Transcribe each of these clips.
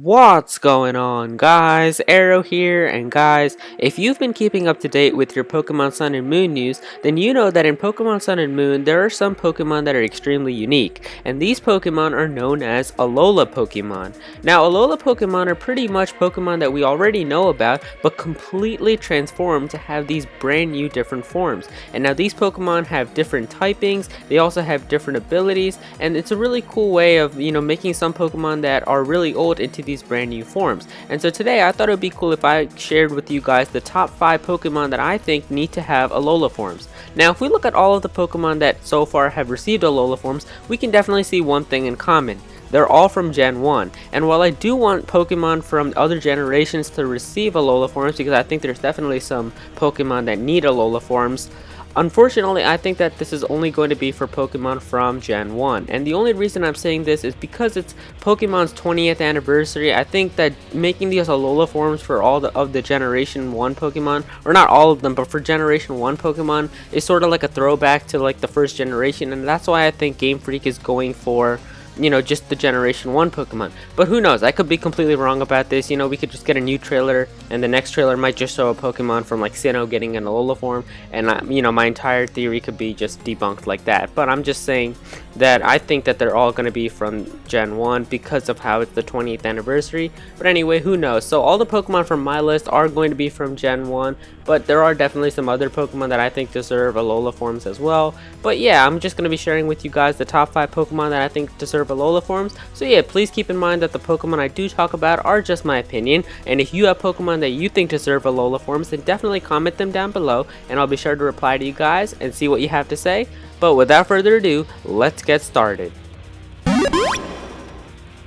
What's going on, guys? Aero here, and guys, if you've been keeping up to date with your Pokemon Sun and Moon news, then you know that in Pokemon Sun and Moon, there are some Pokemon that are extremely unique, and these Pokemon are known as Alola Pokemon. Now, Alola Pokemon are pretty much Pokemon that we already know about, but completely transformed to have these brand new different forms. And now these Pokemon have different typings, they also have different abilities, and it's a really cool way of, making some Pokemon that are really old into these brand new forms. And so today I thought it would be cool if I shared with you guys the top 5 Pokemon that I think need to have Alola Forms. Now if we look at all of the Pokemon that so far have received Alola Forms, we can definitely see one thing in common. They're all from Gen 1, and while I do want Pokemon from other generations to receive Alola Forms, because I think there's definitely some Pokemon that need Alola Forms, unfortunately, I think that this is only going to be for Pokemon from Gen 1, and the only reason I'm saying this is because it's Pokemon's 20th anniversary. I think that making these Alola Forms for all of the Generation 1 Pokemon, or not all of them, but for Generation 1 Pokemon, is sort of like a throwback to like the first generation, and that's why I think Game Freak is going for just the Generation 1 Pokemon. But who knows, I could be completely wrong about this. We could just get a new trailer, and the next trailer might just show a Pokemon from like Sinnoh getting an Alola form, and my entire theory could be just debunked like that. But I'm just saying that I think that they're all going to be from Gen 1 because of how it's the 20th anniversary. But anyway, who knows. So all the Pokemon from my list are going to be from Gen 1, but there are definitely some other Pokemon that I think deserve Alola forms as well. But yeah, I'm just going to be sharing with you guys the top 5 Pokemon that I think deserve Alola forms. So yeah, please keep in mind that the Pokemon I do talk about are just my opinion, and if you have Pokemon that you think deserve Alola forms, then definitely comment them down below, and I'll be sure to reply to you guys and see what you have to say. But without further ado, let's get started.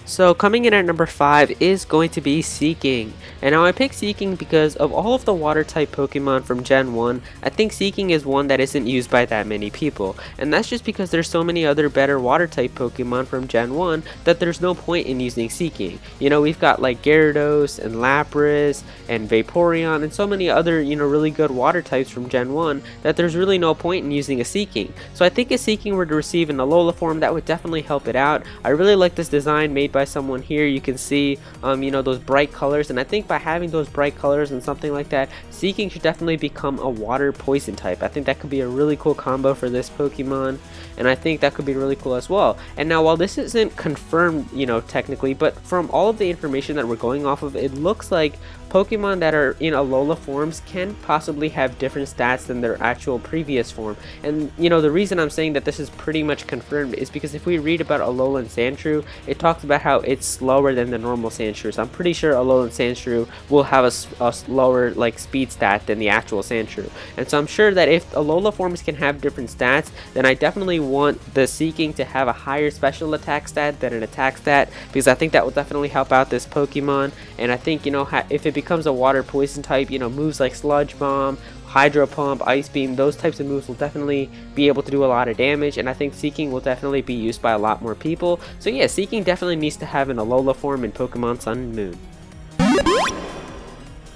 So coming in at number 5 is going to be Seeking. And now I picked Seeking because of all of the water type Pokemon from Gen 1, I think Seeking is one that isn't used by that many people. And that's just because there's so many other better water type Pokemon from Gen 1 that there's no point in using Seeking. We've got like Gyarados and Lapras and Vaporeon and so many other, really good water types from Gen 1 that there's really no point in using a Seeking. So I think if Seeking were to receive an Alola form, that would definitely help it out. I really like this design made by someone here. You can see those bright colors, and I think by having those bright colors and something like that, Seeking should definitely become a water poison type. I think that could be a really cool combo for this Pokemon, and I think that could be really cool as well. And now while this isn't confirmed technically, but from all of the information that we're going off of, it looks like Pokemon that are in Alola forms can possibly have different stats than their actual previous form. And the reason I'm saying that this is pretty much confirmed is because if we read about Alola and Sandshrew, it talks about how it's slower than the normal Sandshrew. So I'm pretty sure Alola and Sandshrew will have a slower like speed stat than the actual Sandshrew. And so I'm sure that if Alola forms can have different stats, then I definitely want the Seeking to have a higher special attack stat than an attack stat, because I think that will definitely help out this Pokemon. And I think if it becomes a water poison type, moves like Sludge Bomb, Hydro Pump, Ice Beam, those types of moves will definitely be able to do a lot of damage, and I think Seeking will definitely be used by a lot more people. So yeah, Seeking definitely needs to have an Alola form in Pokemon Sun and Moon.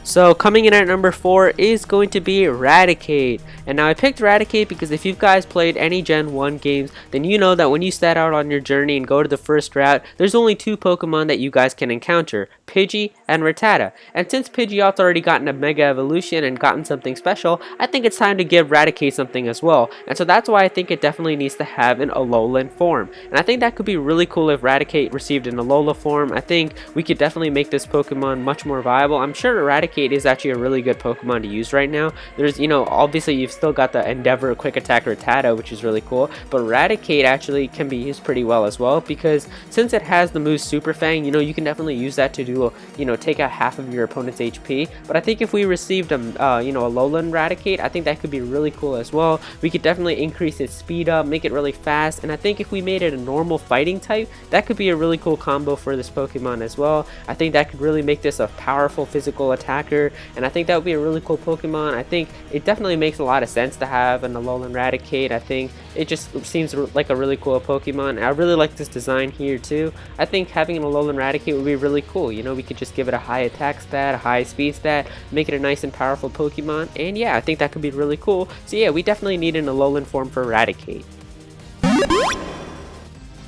So coming in at number 4 is going to be Eradicate. And now I picked Eradicate because if you guys played any Gen 1 games, then you know that when you set out on your journey and go to the first route, there's only 2 Pokemon that you guys can encounter, Pidgey and Rattata. And since Pidgeot's already gotten a Mega Evolution and gotten something special, I think it's time to give Eradicate something as well. And so that's why I think it definitely needs to have an Alolan form. And I think that could be really cool if Eradicate received an Alola form. I think we could definitely make this Pokemon much more viable. I'm sure Eradicate is actually a really good Pokemon to use right now. There's, obviously you've still got the Endeavor Quick Attack Rattata, which is really cool, but Eradicate actually can be used pretty well as well, because since it has the move Super Fang, you can definitely use that to do, take out half of your opponent's HP. But I think if we received a Alolan Eradicate, I think that could be really cool as well. We could definitely increase its speed up, make it really fast, and I think if we made it a normal fighting type, that could be a really cool combo for this Pokemon as well. I think that could really make this a powerful physical attacker, and I think that would be a really cool Pokemon. I think it definitely makes a lot of sense to have an Alolan Eradicate. I think it just seems like a really cool Pokemon. I really like this design here too. I think having an Alolan Eradicate would be really cool. We could just give it a high attack stat, a high speed stat, make it a nice and powerful Pokemon, and yeah, I think that could be really cool. So yeah, we definitely need an Alolan form for Eradicate.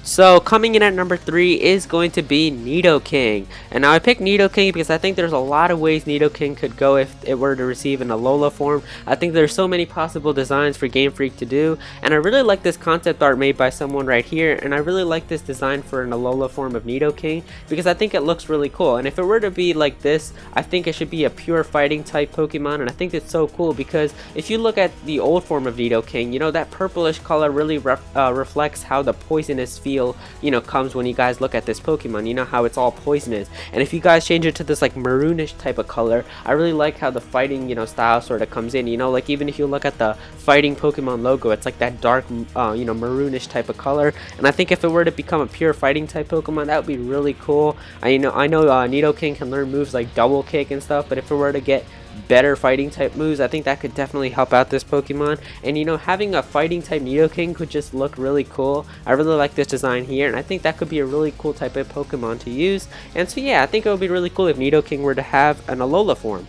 So coming in at number 3 is going to be Nidoking. And now I picked Nidoking because I think there's a lot of ways Nidoking could go if it were to receive an Alola form. I think there's so many possible designs for Game Freak to do, and I really like this concept art made by someone right here, and I really like this design for an Alola form of Nidoking because I think it looks really cool. And if it were to be like this, I think it should be a pure fighting type Pokemon, and I think it's so cool because if you look at the old form of Nidoking, you know, that purplish color really reflects how the poisonous feel, you know, comes when you guys look at this Pokemon. You know how it's all poisonous, and if you guys change it to this like maroonish type of color, I really like how the fighting, you know, style sort of comes in. You know, like even if you look at the fighting Pokemon logo, it's like that dark you know, maroonish type of color, and I think if it were to become a pure fighting type Pokemon, that would be really cool. I know Nidoking can learn moves like double kick and stuff, but if it were to get better fighting type moves, I think that could definitely help out this Pokemon. And you know, having a fighting type Nidoking could just look really cool. I really like this design here, and I think that could be a really cool type of Pokemon to use. And so yeah, I think it would be really cool if Nidoking were to have an Alola form.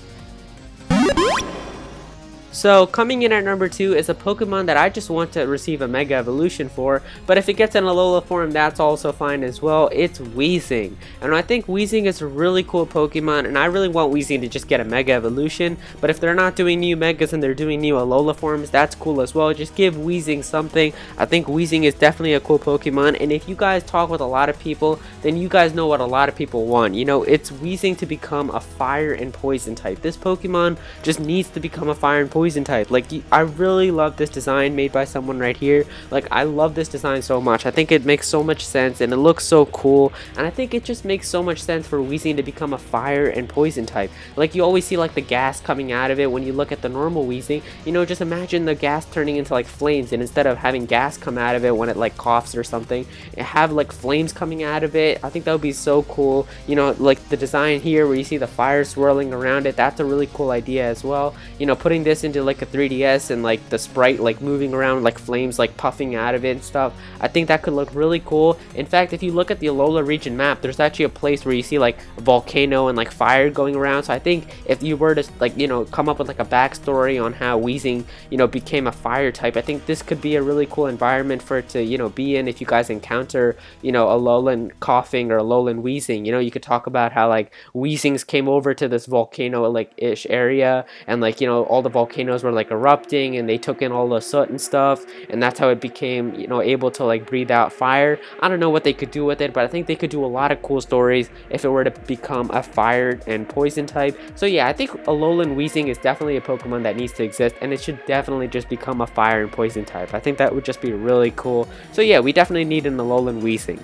So coming in at number 2 is a Pokemon that I just want to receive a Mega Evolution for, but if it gets an Alola form, that's also fine as well. It's Weezing, and I think Weezing is a really cool Pokemon, and I really want Weezing to just get a Mega Evolution, but if they're not doing new Megas and they're doing new Alola forms, that's cool as well. Just give Weezing something. I think Weezing is definitely a cool Pokemon, and if you guys talk with a lot of people, then you guys know what a lot of people want. You know, it's Weezing to become a fire and poison type. This Pokemon just needs to become a fire and poison type. Like, I really love this design made by someone right here. Like, I love this design so much. I think it makes so much sense, and it looks so cool, and I think it just makes so much sense for Weezing to become a fire and poison type. Like, you always see like the gas coming out of it when you look at the normal Weezing. You know, just imagine the gas turning into like flames, and instead of having gas come out of it when it like coughs or something, it have like flames coming out of it. I think that would be so cool. You know, like the design here where you see the fire swirling around it, that's a really cool idea as well. You know, putting this into like a 3DS and like the sprite like moving around, like flames like puffing out of it and stuff, I think that could look really cool. In fact, if you look at the Alola region map, there's actually a place where you see like a volcano and like fire going around. So I think if you were to like, you know, come up with like a backstory on how Weezing, you know, became a fire type, I think this could be a really cool environment for it to, you know, be in. If you guys encounter, you know, Alolan coughing or Alolan wheezing, you know, you could talk about how like Weezings came over to this volcano like ish area, and like, you know, all the volcanoes were like erupting and they took in all the soot and stuff, and that's how it became, you know, able to like breathe out fire. I don't know what they could do with it, but I think they could do a lot of cool stories if it were to become a fire and poison type. So yeah, I think Alolan Weezing is definitely a Pokemon that needs to exist, and it should definitely just become a fire and poison type. I think that would just be really cool. So yeah, we definitely need an Alolan Weezing.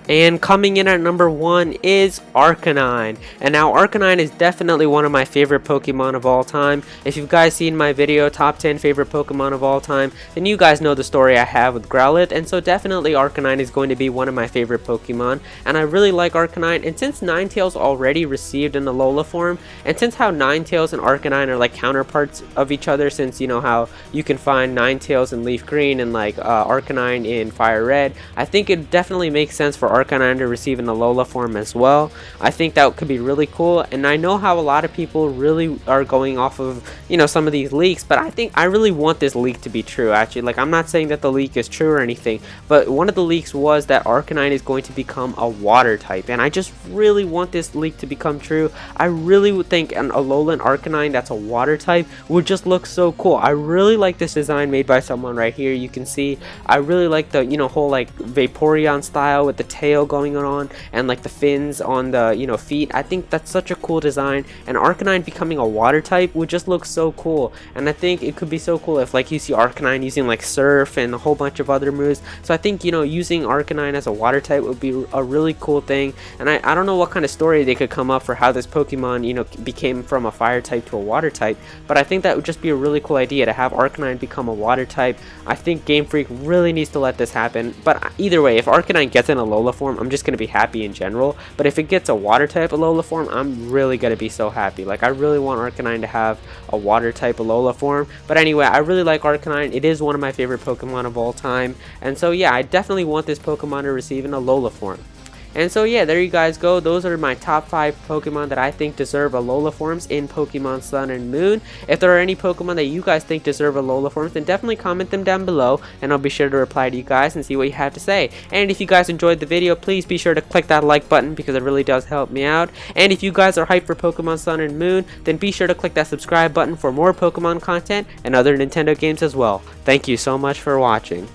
And coming in at number 1 is Arcanine. And now Arcanine is definitely one of my favorite Pokemon of all time. If you guys seen my video, top 10 favorite Pokemon of all time, then you guys know the story I have with Growlithe. And so definitely Arcanine is going to be one of my favorite Pokemon. And I really like Arcanine. And since Ninetales already received an Alola form, and since how Ninetales and Arcanine are like counterparts of each other, since you know how you can find Ninetales in Leaf Green and like Arcanine in Fire Red, I think it definitely makes sense for Arcanine to receive an Alola form as well. I think that could be really cool, and I know how a lot of people really are going off of, you know, some of these leaks, but I think I really want this leak to be true. Actually, like, I'm not saying that the leak is true or anything, but one of the leaks was that Arcanine is going to become a water type, and I just really want this leak to become true. I really would think an Alolan Arcanine that's a water type would just look so cool. I really like this design made by someone right here. You can see I really like the, you know, whole like Vaporeon style with the tail going on and like the fins on the, you know, feet. I think that's such a cool design, and Arcanine becoming a water type would just look so cool. And I think it could be so cool if like you see Arcanine using like Surf and a whole bunch of other moves. So I think, you know, using Arcanine as a water type would be a really cool thing. And I don't know what kind of story they could come up for how this Pokemon, you know, became from a fire type to a water type, but I think that would just be a really cool idea to have Arcanine become a water type. I think Game Freak really needs to let this happen. But either way, if Arcanine gets an Alola form, I'm just going to be happy in general. But if it gets a water type Alola form, I'm really going to be so happy. Like, I really want Arcanine to have a water type Alola form. But anyway, I really like Arcanine. It is one of my favorite Pokemon of all time. And so yeah, I definitely want this Pokemon to receive an Alola form. And so yeah, there you guys go. Those are my top 5 Pokemon that I think deserve Alola Forms in Pokemon Sun and Moon. If there are any Pokemon that you guys think deserve Alola Forms, then definitely comment them down below, and I'll be sure to reply to you guys and see what you have to say. And if you guys enjoyed the video, please be sure to click that like button because it really does help me out. And if you guys are hyped for Pokemon Sun and Moon, then be sure to click that subscribe button for more Pokemon content and other Nintendo games as well. Thank you so much for watching.